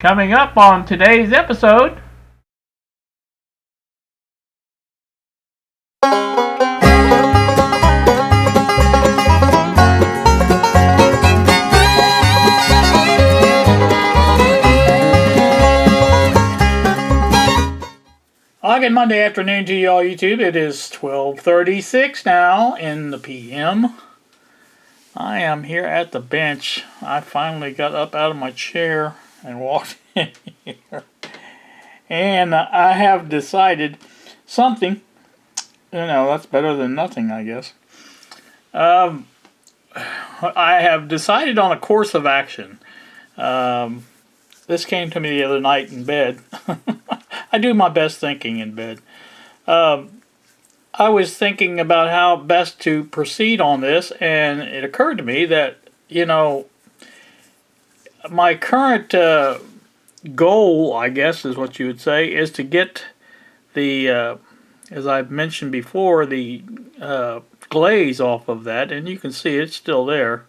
Coming up on today's episode, good Monday afternoon to you all YouTube. It is 12:36 now in the PM. I am here at the bench. I finally got up out of my chair and walked in here. And I have decided something. That's better than nothing, I guess. I have decided on a course of action. This came to me the other night in bed. I do my best thinking in bed. I was thinking about how best to proceed on this, and it occurred to me that, my current goal, I guess is what you would say, is to get the, as I've mentioned before, the glaze off of that, and you can see it's still there,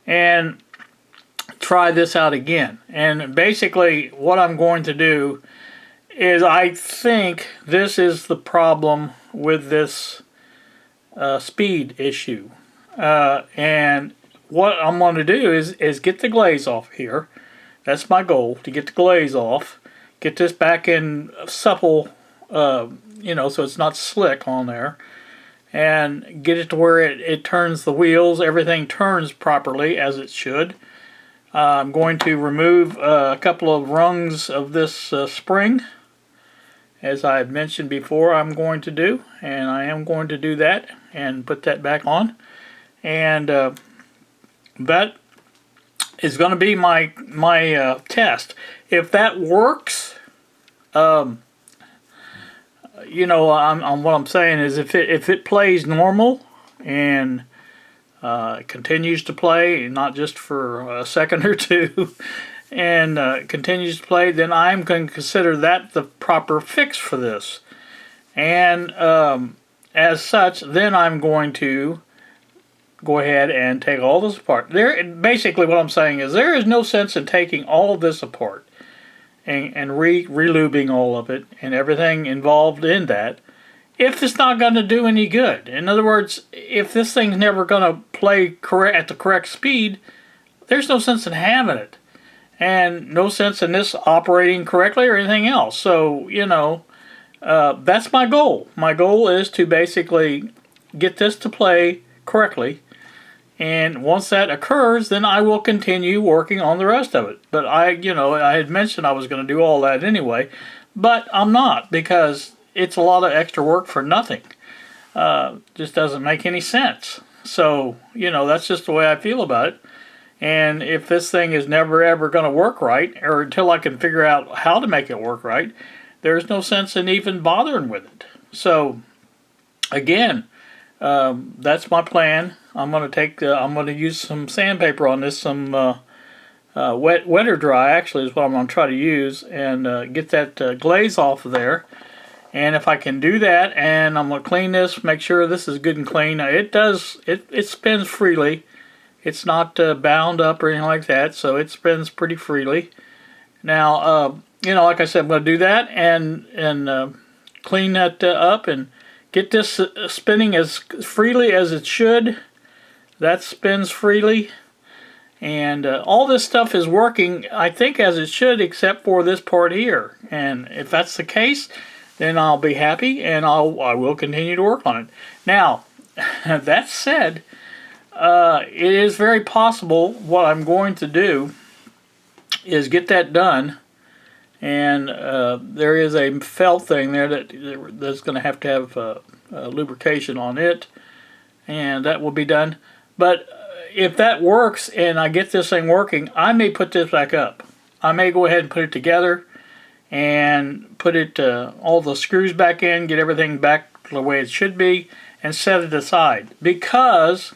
and try this out again. And basically what I'm going to do is, I think this is the problem with this speed issue. And what I'm going to do is get the glaze off here. That's my goal, to get the glaze off. Get this back in supple, so it's not slick on there. And get it to where it turns the wheels. Everything turns properly as it should. I'm going to remove a couple of rungs of this spring, as I've mentioned before I'm going to do, and I am going to do that and put that back on. And that is going to be my test. If that works, what I'm saying is, if it plays normal and continues to play, not just for a second or two, and continues to play, then I'm going to consider that the proper fix for this. And as such, then I'm going to go ahead and take all this apart. Basically what I'm saying is, there is no sense in taking all this apart and re-lubing all of it and everything involved in that if it's not going to do any good. In other words, if this thing's never going to play at the correct speed, there's no sense in having it. And no sense in this operating correctly or anything else. So, that's my goal. My goal is to basically get this to play correctly. And once that occurs, then I will continue working on the rest of it. But I had mentioned I was going to do all that anyway. But I'm not, because it's a lot of extra work for nothing. Just doesn't make any sense. So, that's just the way I feel about it. And if this thing is never ever going to work right, or until I can figure out how to make it work right, there's no sense in even bothering with it. So, again, that's my plan. I'm going to use some sandpaper on this, some wet or dry actually is what I'm going to try to use, and get that glaze off of there. And if I can do that, and I'm going to clean this, make sure this is good and clean. Now, it spins freely. It's not bound up or anything like that, so it spins pretty freely. Now, like I said, I'm going to do that and clean that up and get this spinning as freely as it should. That spins freely. And all this stuff is working, I think, as it should, except for this part here. And if that's the case, then I'll be happy, and I will continue to work on it. Now, that said, it is very possible what I'm going to do is get that done, and there is a felt thing there that's going to have lubrication on it, and that will be done. But if that works and I get this thing working, I may put this back up. I may go ahead and put it together and put it all the screws back in, get everything back the way it should be, and set it aside, because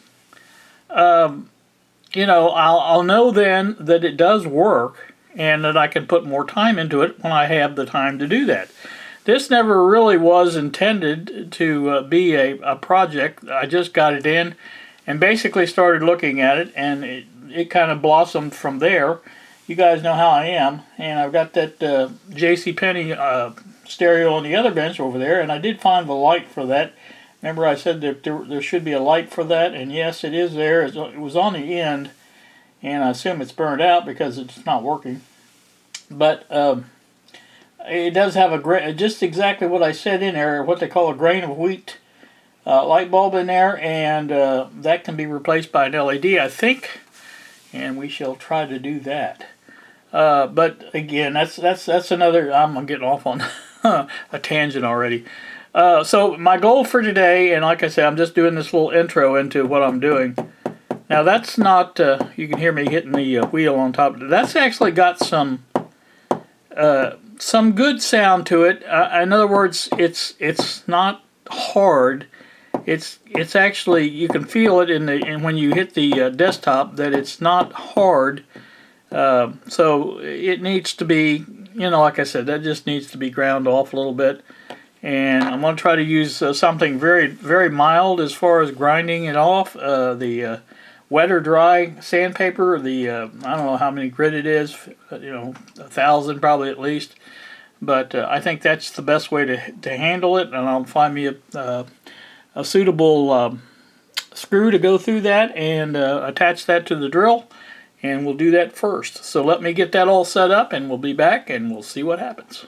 I'll know then that it does work, and that I can put more time into it when I have the time to do that. This never really was intended to be a project. I just got it in and basically started looking at it, and it kind of blossomed from there. you guys know how I am, and I've got that JCPenney stereo on the other bench over there, and I did find the light for that. Remember I said that there should be a light for that, and yes, it is there. It was on the end, and I assume it's burned out because it's not working. But it does have just exactly what I said in there, what they call a grain of wheat light bulb in there, and that can be replaced by an LED, I think, and we shall try to do that. But again, that's another. I'm getting off on a tangent already. So my goal for today, and like I said, I'm just doing this little intro into what I'm doing. Now that's not. You can hear me hitting the wheel on top of it. That's actually got some good sound to it. In other words, it's not hard. It's actually, you can feel it in when you hit the desktop that it's not hard. So it needs to be, like I said, that just needs to be ground off a little bit. And I'm going to try to use something very, very mild as far as grinding it off. The wet or dry sandpaper, I don't know how many grit it is, 1,000 probably at least. But I think that's the best way to handle it, and I'll find me a suitable screw to go through that and attach that to the drill, and we'll do that first. So let me get that all set up, and we'll be back and we'll see what happens.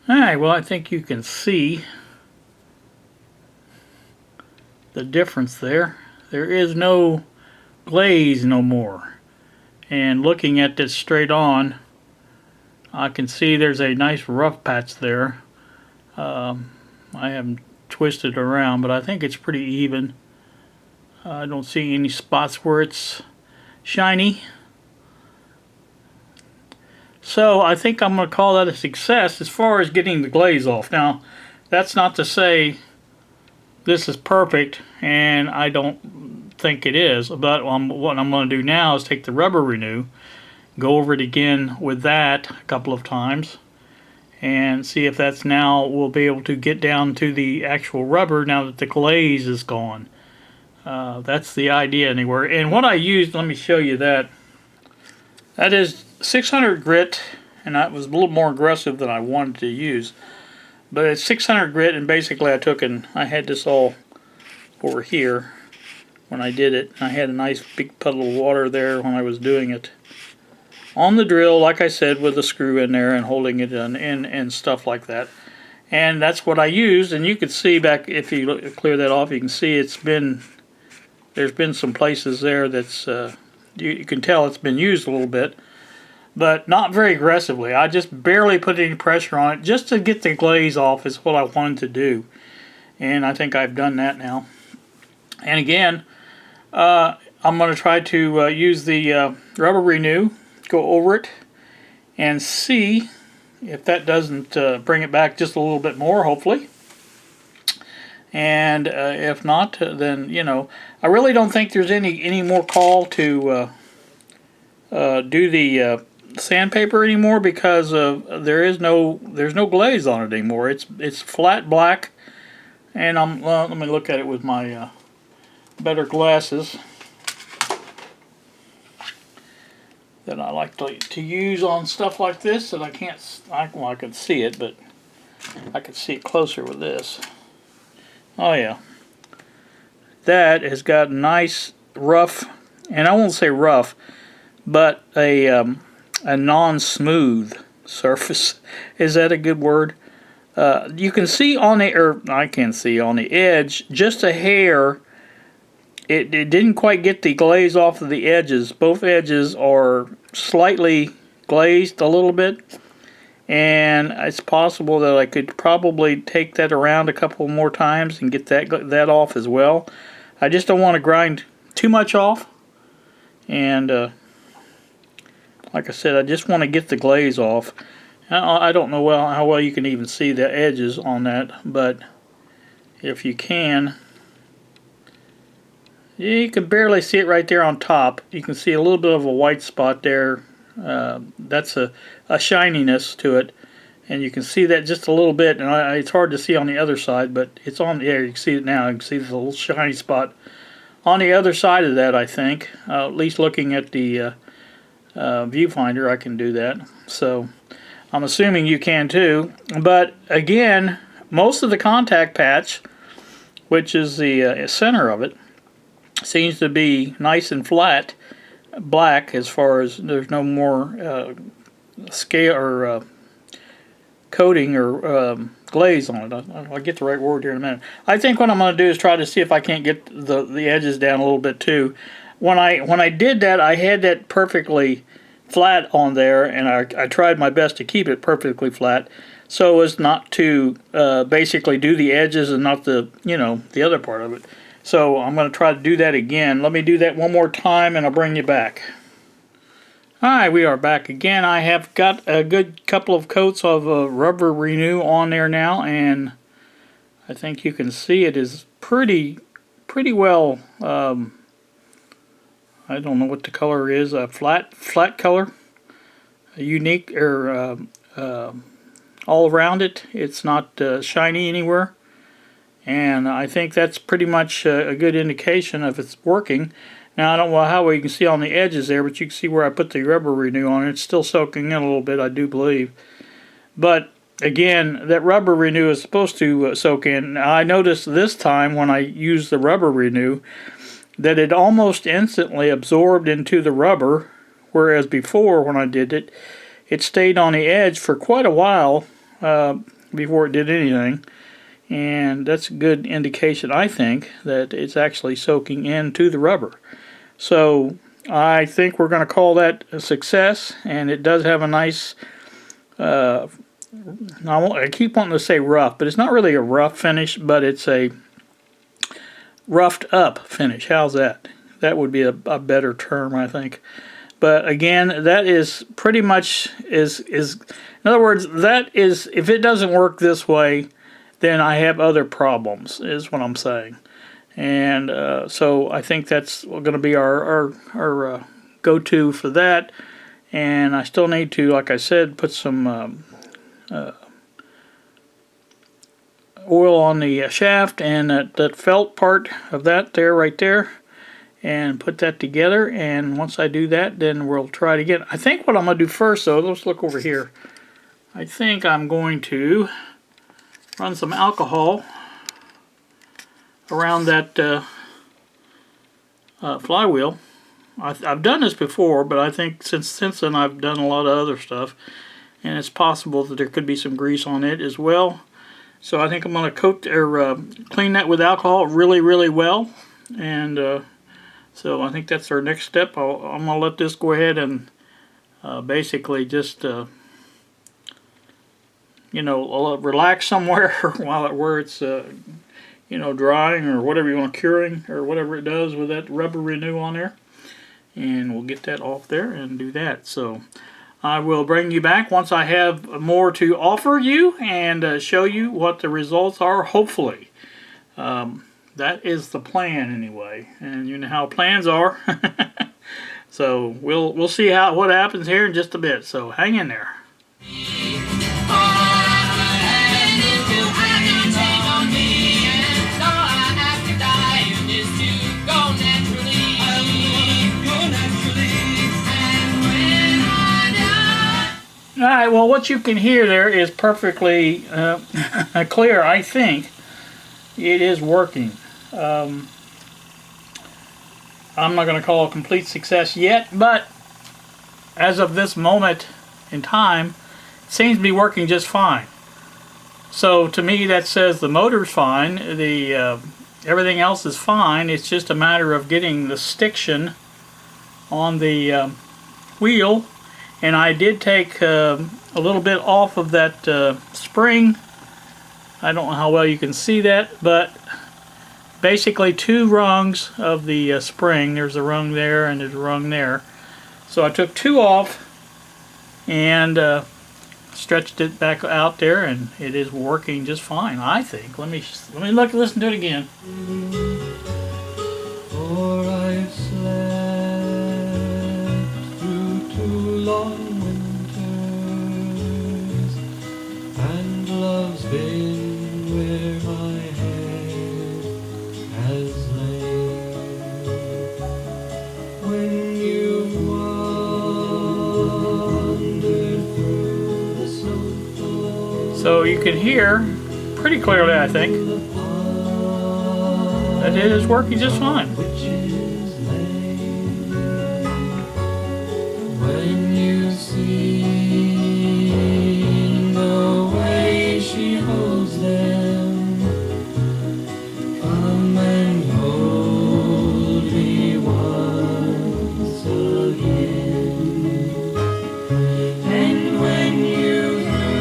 Alright, well, I think you can see the difference there. There is no glaze no more, and looking at this straight on, I can see there's a nice rough patch there. I haven't twisted around, but I think it's pretty even. I don't see any spots where it's shiny. So I think I'm going to call that a success as far as getting the glaze off. Now, that's not to say this is perfect, and I don't think it is. But what I'm going to do now is take the rubber renew, go over it again with that a couple of times, and see if that's now we'll be able to get down to the actual rubber now that the glaze is gone. That's the idea anywhere. And what I used, let me show you that. That is 600 grit, and that was a little more aggressive than I wanted to use. But it's 600 grit, and basically I took and I had this all over here when I did it. I had a nice big puddle of water there when I was doing it. On the drill, like I said, with a screw in there and holding it in and stuff like that. And that's what I used, and you can see back, if you clear that off, you can see there's been some places there that's, you can tell it's been used a little bit, but not very aggressively. I just barely put any pressure on it just to get the glaze off is what I wanted to do. And I think I've done that now. And again, I'm going to try to use the rubber renew, go over it, and see if that doesn't bring it back just a little bit more, hopefully. And if not, then, I really don't think there's any more call to do the sandpaper anymore, because there's no glaze on it anymore. It's flat black, and let me look at it with my better glasses that I like to use on stuff like this that I can't. Well, I can see it, but I can see it closer with this. Oh yeah, that has got nice rough, and I won't say rough, but a non-smooth surface. Is that a good word? You can see on the, or I can see on the edge, just a hair. It didn't quite get the glaze off of the edges. Both edges are slightly glazed a little bit, and it's possible that I could probably take that around a couple more times and get that off as well. I just don't want to grind too much off, and like I said, I just want to get the glaze off. I don't know how well you can even see the edges on that, but if you can, you can barely see it right there on top. You can see a little bit of a white spot there. That's a shininess to it, and you can see that just a little bit. And it's hard to see on the other side, but it's on there. You can see it now. You can see the little shiny spot on the other side of that, I think. At least looking at the viewfinder, I can do that. So I'm assuming you can too. But again, most of the contact patch, which is the center of it, seems to be nice and flat, black, as far as there's no more scale or coating or glaze on it. I'll get the right word here in a minute. I think what I'm going to do is try to see if I can't get the edges down a little bit too. When I did that, I had that perfectly flat on there, and I tried my best to keep it perfectly flat, so as not to basically do the edges and not the the other part of it. So I'm going to try to do that again. Let me do that one more time, and I'll bring you back. Alright, we are back again. I have got a good couple of coats of rubber renew on there now, and I think you can see it is pretty well. I don't know what the color is. A flat color, a unique or all around it. It's not shiny anywhere, and I think that's pretty much a good indication of it's working. Now, I don't know how well you can see on the edges there, but you can see where I put the rubber renew on it. It's still soaking in a little bit, I do believe. But, again, that rubber renew is supposed to soak in. Now, I noticed this time when I used the rubber renew that it almost instantly absorbed into the rubber, whereas before, when I did it, it stayed on the edge for quite a while before it did anything. And that's a good indication, I think, that it's actually soaking into the rubber. So I think we're going to call that a success, and it does have a nice, I keep wanting to say rough, but it's not really a rough finish, but it's a roughed up finish. How's that? That would be a better term, I think. But again, that is pretty much in other words, that is, if it doesn't work this way, then I have other problems, is what I'm saying. And so I think that's going to be our go-to for that. And I still need to, like I said, put some oil on the shaft and that felt part of that there, right there, and put that together. And once I do that, then we'll try it again. I think what I'm going to do first, though, let's look over here. I think I'm going to run some alcohol around that flywheel. I've done this before, but I think since then I've done a lot of other stuff, and it's possible that there could be some grease on it as well. So I think I'm going to coat or clean that with alcohol really well, and so I think that's our next step. I'm going to let this go ahead and basically just relax somewhere where it's drying or whatever you want, curing or whatever it does with that rubber renew on there, and we'll get that off there and do that. So I will bring you back once I have more to offer you and show you what the results are, hopefully. That is the plan anyway, and you know how plans are. So we'll see what happens here in just a bit, so hang in there. Alright, well, what you can hear there is perfectly clear, I think. It is working. I'm not going to call it a complete success yet, but as of this moment in time, it seems to be working just fine. So to me, that says the motor's fine, everything else is fine. It's just a matter of getting the stiction on the wheel. And I did take a little bit off of that spring. I don't know how well you can see that, but basically 2 rungs of the spring. There's a rung there and there's a rung there. So I took 2 off and stretched it back out there, and it is working just fine, I think. Let me listen to it again. For I slept through 2 long winters, and love's been where my head has lain. When you've won So you can hear pretty clearly, I think, that it is working just fine. When you see the way she holds them, come and hold me once again. And when you heard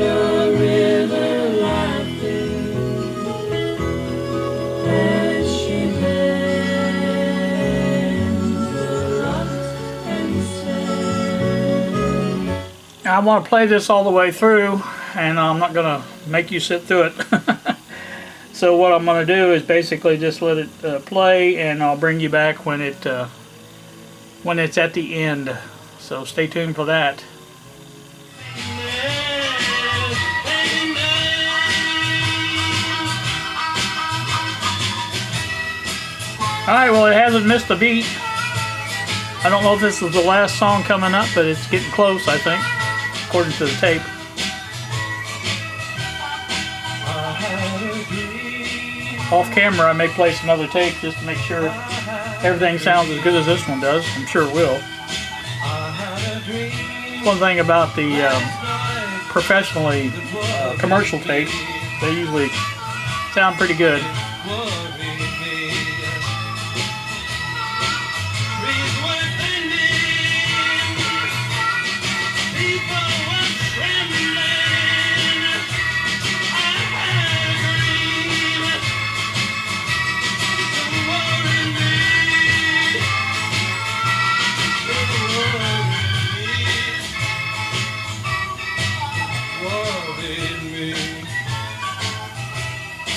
a river laughing as she I want to play this all the way through, and I'm not going to make you sit through it. So what I'm going to do is basically just let it play, and I'll bring you back when it's at the end. So stay tuned for that. Alright, well, it hasn't missed a beat. I don't know if this is the last song coming up, but it's getting close, I think, according to the tape. Off camera, I may play some other tape just to make sure everything sounds as good as this one does. I'm sure it will. One thing about the professionally commercial tapes, they usually sound pretty good.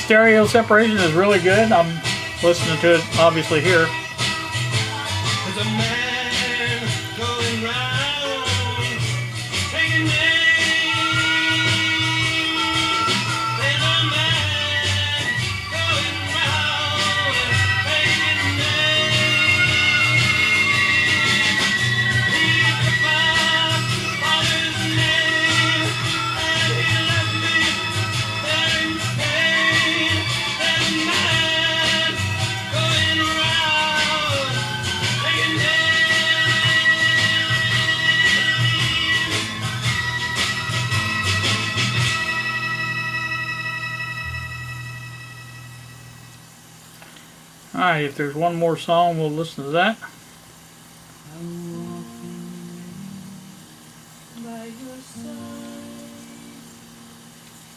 Stereo separation is really good. I'm listening to it obviously here. There's a man going round taking names. There's a man going round taking names. He's the father's name, and he left me there in pain. There's a man going round taking names. Alright, if there's one more song, we'll listen to that. I'm walking by your side.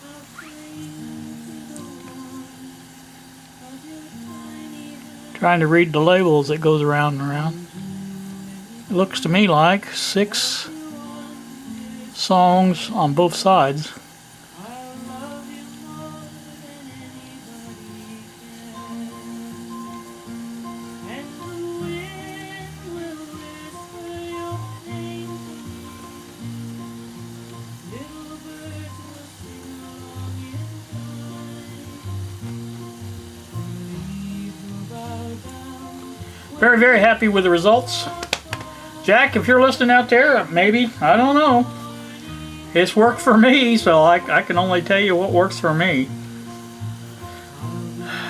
I'll cling to the warmth of your tiny hand. Trying to read the labels that goes around and around. It looks to me like 6 songs on both sides. I love you more than anybody can. And the wind will whisper your name to me. Little birds will sing along in time. Leaves will bow down. Very, very happy with the results. Jack, if you're listening out there, maybe, I don't know. It's worked for me, so I can only tell you what works for me.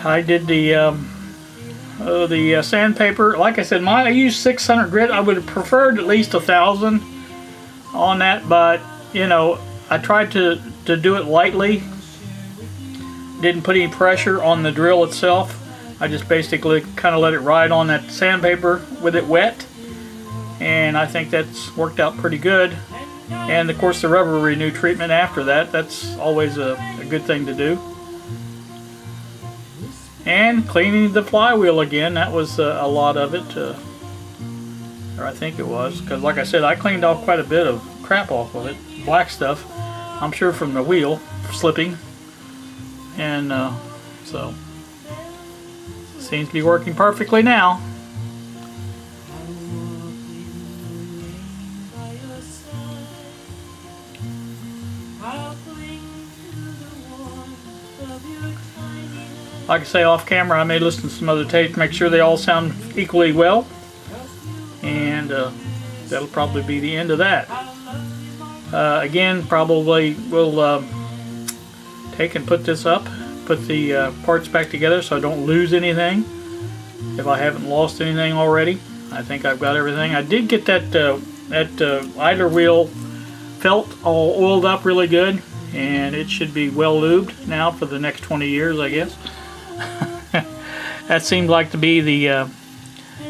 I did the sandpaper. Like I said, I used 600 grit. I would have preferred at least 1,000 on that, but you know, I tried to do it lightly. Didn't put any pressure on the drill itself. I just basically kind of let it ride on that sandpaper with it wet, and I think that's worked out pretty good. And of course the rubber renew treatment after that, that's always a good thing to do. And cleaning the flywheel again, that was a lot of it, or I think it was, because like I said, I cleaned off quite a bit of crap off of it, black stuff, I'm sure from the wheel slipping, and so seems to be working perfectly now. Like I say, off camera I may listen to some other tapes, make sure they all sound equally well, and that'll probably be the end of that. Again, probably we'll take and put this up, put the parts back together so I don't lose anything. If I haven't lost anything already, I think I've got everything. I did get that idler wheel felt all oiled up really good, and it should be well lubed now for the next 20 years, I guess. That seems like to be the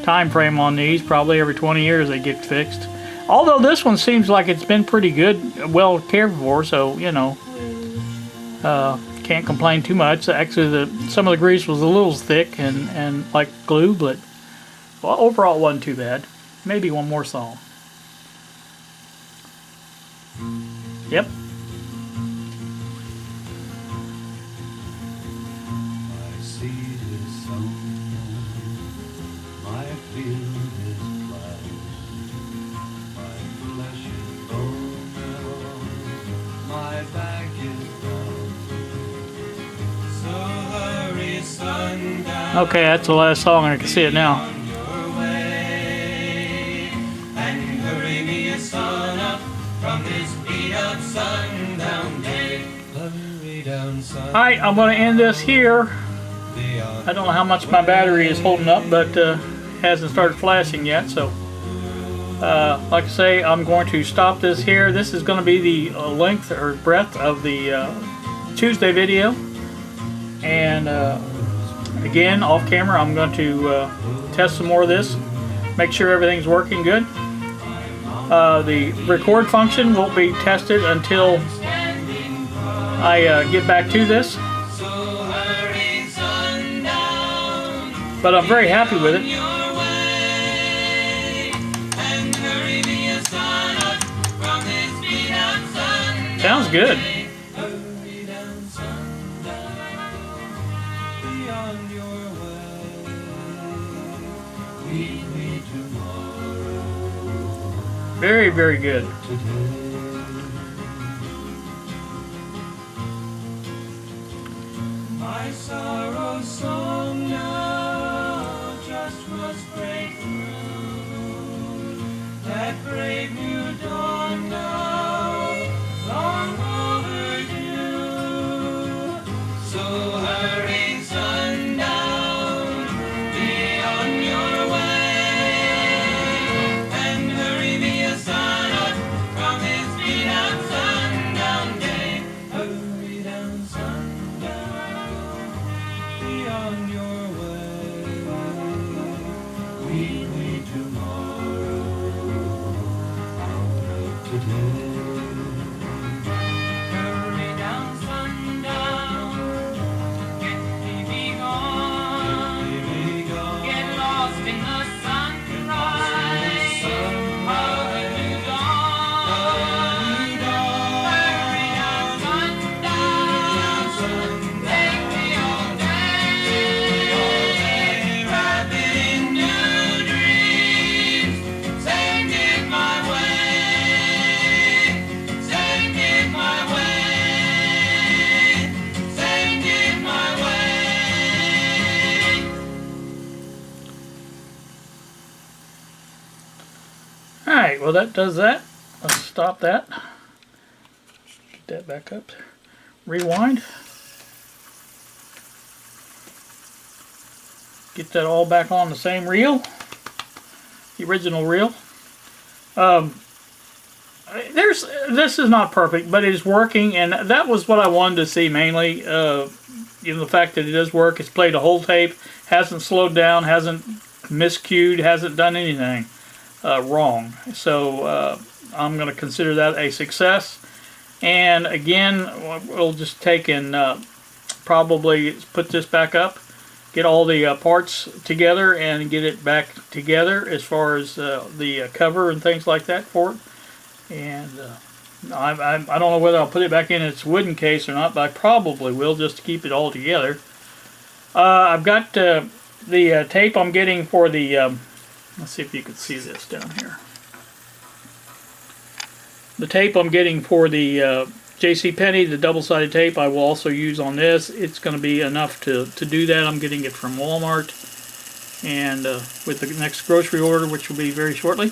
time frame on these. Probably every 20 years they get fixed. Although this one seems like it's been pretty good, well cared for, so you know, can't complain too much. Actually, some of the grease was a little thick and like glue, but well, overall it wasn't too bad. Maybe one more song. Yep. My seed is sown, my field is plowed, my flesh is bone now, my back is down. So hurry, sundown. Okay, that's the last song. I can see it now. On your way, and hurry me a sun up from this beat up sundown day. Hurry down, sun. Alright, I'm going to end this here. I don't know how much my battery is holding up, but hasn't started flashing yet. So, like I say, I'm going to stop this here. This is going to be the length or breadth of the Tuesday video. And again, off camera, I'm going to test some more of this. Make sure everything's working good. The record function won't be tested until I get back to this. But I'm very happy with it. Sounds good. Very, very good. My sorrow song now just must break through that brave new dawn now, long overdue. So hurry, sundown, be on your way, and hurry me a sun up from this beat up sundown day. Hurry down, sundown, be on your way. We wait tomorrow out of today. Hurry down, sundown, get me gone, get lost in the sunrise of a new dawn. Hurry down, sundown, take me all day, wrap it in new dreams, send it my way, send it my way, send it my way. Alright, well that does that. Let's stop that. Get that back up. Rewind. Get that all back on the same reel. The original reel. This is not perfect, but it is working, and that was what I wanted to see mainly. The fact that it does work. It's played a whole tape, hasn't slowed down, hasn't miscued, hasn't done anything wrong. So I'm going to consider that a success. And again, we'll just take and probably put this back up, get all the parts together, and get it back together as far as the cover and things like that for it. And I don't know whether I'll put it back in its wooden case or not, but I probably will, just to keep it all together. I've got the tape I'm getting for the let's see if you can see this down here. The tape I'm getting for the JCPenney, the double-sided tape, I will also use on this. It's going to be enough to do that. I'm getting it from Walmart, and with the next grocery order, which will be very shortly.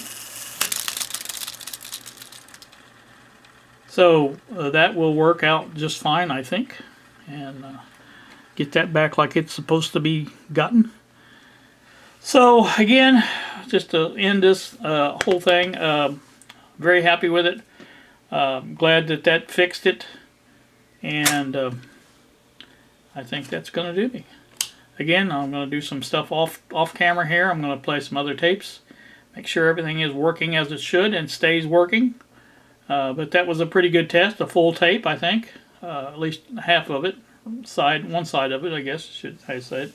So that will work out just fine, I think, and get that back like it's supposed to be gotten. So again, just to end this whole thing, very happy with it. Glad that that fixed it, and I think that's going to do me. Again, I'm going to do some stuff off camera here. I'm going to play some other tapes, make sure everything is working as it should and stays working. But that was a pretty good test, a full tape, I think, at least half of it, one side of it, I guess I said.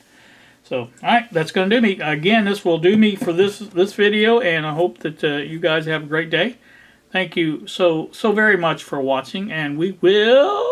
So, all right, that's going to do me. Again, this will do me for this video, and I hope that you guys have a great day. Thank you so very much for watching, and we will